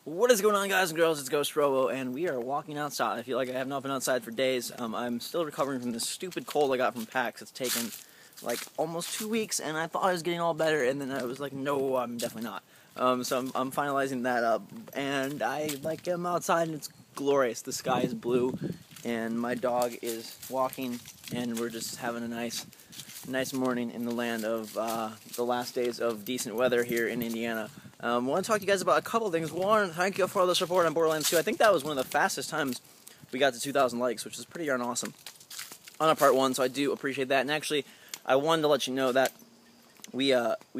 What is going on, guys and girls? It's Ghostrobo, and we are walking outside. I feel like I have not been outside for days. I'm still recovering from this stupid cold I got from PAX. It's taken like almost 2 weeks, and I thought I was getting all better, and then I was like, no, I'm definitely not. So I'm finalizing that up, and I am outside, and it's glorious. The sky is blue, and my dog is walking, and we're just having a nice morning in the land of the last days of decent weather here in Indiana. I want to talk to you guys about a couple of things. One, thank you for all the support on Borderlands 2. I think that was one of the fastest times we got to 2,000 likes, which is pretty darn awesome on our part 1, so I do appreciate that. And actually, I wanted to let you know that we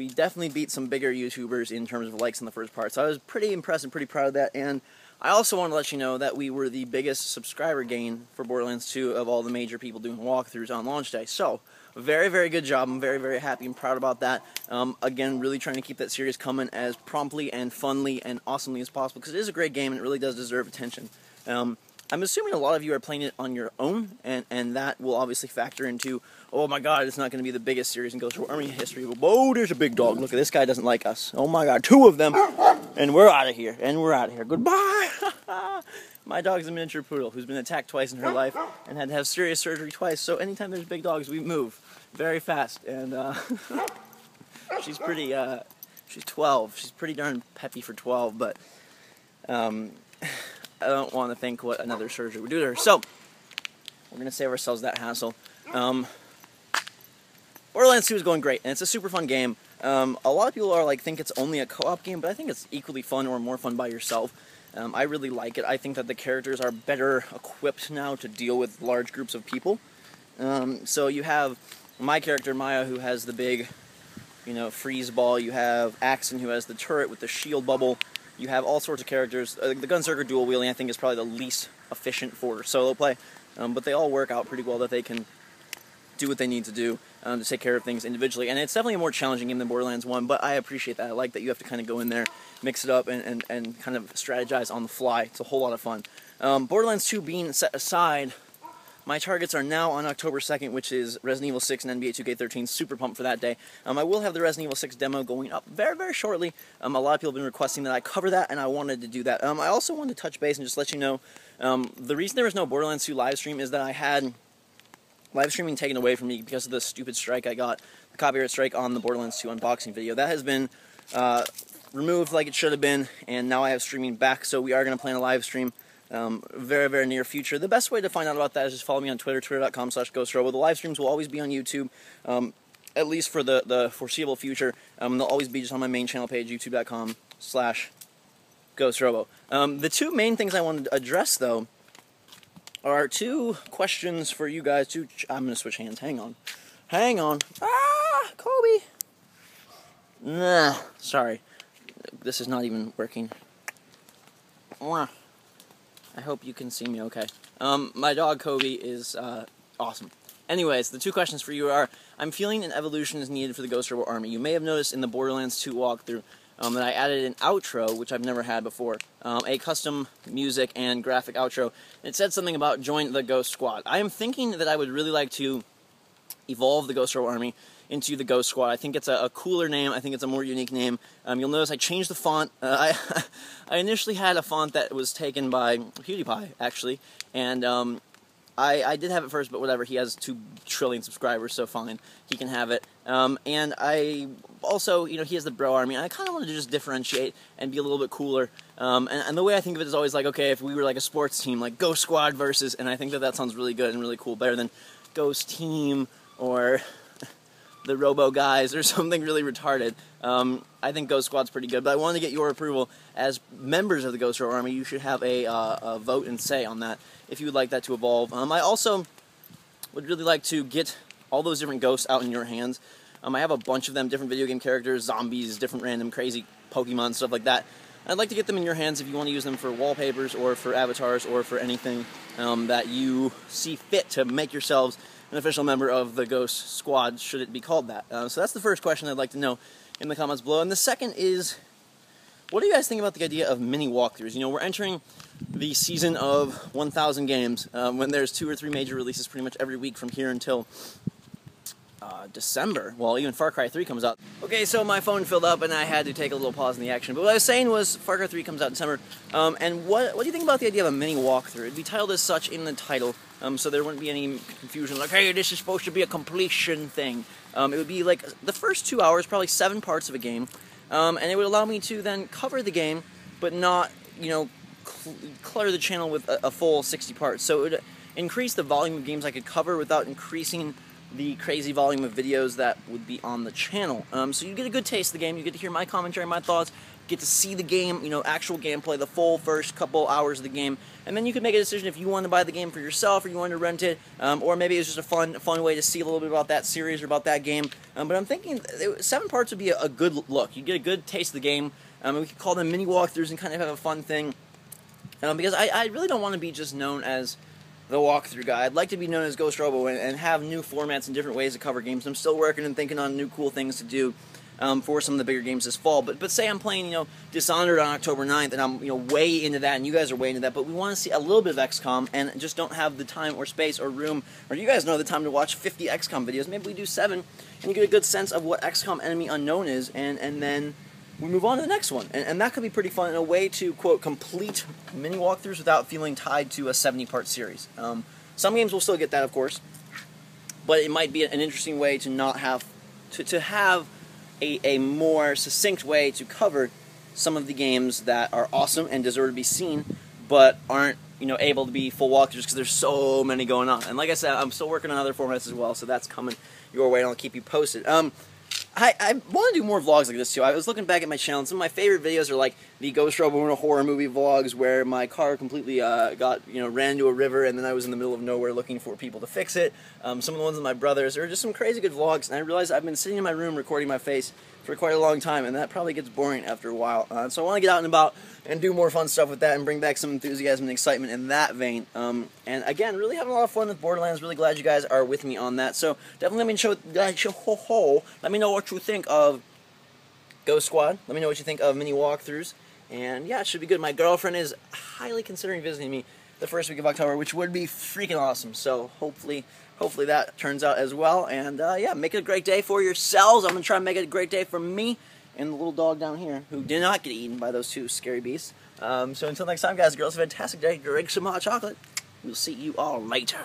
definitely beat some bigger YouTubers in terms of likes in the first part, so I was pretty impressed and pretty proud of that. And I also want to let you know that we were the biggest subscriber gain for Borderlands 2 of all the major people doing walkthroughs on launch day. So, very, very good job. I'm very, very happy and proud about that. Again, really trying to keep that series coming as promptly and funly and awesomely as possible, because it is a great game and it really does deserve attention. I'm assuming a lot of you are playing it on your own, and that will obviously factor into, oh my god, it's not going to be the biggest series in Ghostrobo Army history. Whoa, there's a big dog. Look, this guy doesn't like us. Oh my god, 2 of them, and we're out of here, Goodbye! My dog's a miniature poodle who's been attacked twice in her life and had to have serious surgery twice, so anytime there's big dogs, we move very fast, and she's pretty, she's 12. She's pretty darn peppy for 12, but I don't want to think what another surgery would do to her. So, we're going to save ourselves that hassle. Borderlands 2 is going great, and it's a super fun game. A lot of people think it's only a co-op game, but I think it's equally fun or more fun by yourself. I really like it. I think that the characters are better equipped now to deal with large groups of people. So you have my character, Maya, who has the big, freeze ball. You have Axon, who has the turret with the shield bubble. You have all sorts of characters. The Gunzerker dual wielding, I think, is probably the least efficient for solo play. But they all work out pretty well, that they can do what they need to do to take care of things individually. And it's definitely a more challenging game than Borderlands 1, but I appreciate that. I like that you have to kind of go in there, mix it up, and kind of strategize on the fly. It's a whole lot of fun. Borderlands 2 being set aside, my targets are now on October 2nd, which is Resident Evil 6 and NBA 2K13. Super pumped for that day. I will have the Resident Evil 6 demo going up very, very shortly. A lot of people have been requesting that I cover that, and I wanted to do that. I also wanted to touch base and just let you know, the reason there was no Borderlands 2 live stream is that I had live streaming taken away from me because of the stupid strike I got, the copyright strike on the Borderlands 2 unboxing video. That has been removed like it should have been, and now I have streaming back, so we are going to plan a live stream very, very near future. The best way to find out about that is just follow me on Twitter, twitter.com/Ghostrobo. The live streams will always be on YouTube, at least for the foreseeable future. They'll always be just on my main channel page, youtube.com/Ghostrobo. The 2 main things I wanted to address, though, are 2 questions for you guys. I'm going to switch hands. Hang on. Ah, Kobe! Nah, sorry. This is not even working. I hope you can see me okay. My dog, Kobe, is awesome. Anyways, the 2 questions for you are, I'm feeling an evolution is needed for the Ghostrobo Army. You may have noticed in the Borderlands 2 walkthrough that I added an outro, which I've never had before, a custom music and graphic outro. It said something about join the Ghost Squad. I am thinking that I would really like to evolve the Ghostrobo Army into the Ghost Squad. I think it's a cooler name. I think it's a more unique name. You'll notice I changed the font. I initially had a font that was taken by PewDiePie, actually, and I did have it first, but whatever. He has 2 trillion subscribers, so fine. He can have it. And I also, he has the Bro Army, and I kind of wanted to just differentiate and be a little bit cooler. And the way I think of it is always like, okay, if we were like a sports team, like Ghost Squad versus, and I think that sounds really good and really cool, better than Ghost Team or the Robo Guys or something really retarded. I think Ghost Squad's pretty good, but I wanted to get your approval. As members of the Ghostrobo Army, you should have a vote and say on that, if you would like that to evolve. I also would really like to get all those different ghosts out in your hands. I have a bunch of them, different video game characters, zombies, different random crazy Pokemon, stuff like that. I'd like to get them in your hands if you want to use them for wallpapers or for avatars or for anything that you see fit to make yourselves an official member of the Ghost Squad, should it be called that. So that's the first question I'd like to know in the comments below. And the second is, what do you guys think about the idea of mini walkthroughs? We're entering the season of 1,000 games, when there's 2 or 3 major releases pretty much every week from here until December. Well, even Far Cry 3 comes out. Okay, so my phone filled up and I had to take a little pause in the action. But what I was saying was Far Cry 3 comes out in December. And what do you think about the idea of a mini walkthrough? It'd be titled as such in the title, so there wouldn't be any confusion like, hey, this is supposed to be a completion thing. It would be like the first 2 hours, probably 7 parts of a game. And it would allow me to then cover the game, but not, clutter the channel with a full 60 parts. So it would increase the volume of games I could cover without increasing the crazy volume of videos that would be on the channel. So you get a good taste of the game, you get to hear my commentary, my thoughts, get to see the game, actual gameplay, the full first couple hours of the game, and then you can make a decision if you want to buy the game for yourself or you want to rent it, or maybe it's just a fun way to see a little bit about that series or about that game. But I'm thinking 7 parts would be a good look. You get a good taste of the game. We could call them mini walkthroughs and kind of have a fun thing, because I really don't want to be just known as the walkthrough guy. I'd like to be known as Ghostrobo and have new formats and different ways to cover games. I'm still working and thinking on new cool things to do for some of the bigger games this fall. But say I'm playing, Dishonored on October 9th, and I'm, way into that, and you guys are way into that, but we want to see a little bit of XCOM, and just don't have the time or space or room, or you guys know the time to watch 50 XCOM videos. Maybe we do 7, and you get a good sense of what XCOM Enemy Unknown is, and then we move on to the next one. And that could be pretty fun in a way to, quote, complete mini walkthroughs without feeling tied to a 70-part series. Some games will still get that, of course, but it might be an interesting way to not have, to have a more succinct way to cover some of the games that are awesome and deserve to be seen, but aren't, able to be full walkthroughs because there's so many going on. And like I said, I'm still working on other formats as well, so that's coming your way, and I'll keep you posted. I want to do more vlogs like this too. I was looking back at my channel, and some of my favorite videos are like the Ghostrobo in a horror movie vlogs where my car completely ran into a river, and then I was in the middle of nowhere looking for people to fix it. Some of the ones with my brothers are just some crazy good vlogs, and I realized I've been sitting in my room recording my face for quite a long time, and that probably gets boring after a while. So I want to get out and about and do more fun stuff with that and bring back some enthusiasm and excitement in that vein. And again, really having a lot of fun with Borderlands. Really glad you guys are with me on that. So definitely let me know what you think of Ghost Squad. Let me know what you think of mini walkthroughs. And yeah, it should be good. My girlfriend is highly considering visiting me the first week of October, which would be freaking awesome. So hopefully that turns out as well. And yeah, make it a great day for yourselves. I'm going to try and make it a great day for me and the little dog down here who did not get eaten by those 2 scary beasts. So until next time, guys, girls, have a fantastic day. Drink some hot chocolate. We'll see you all later.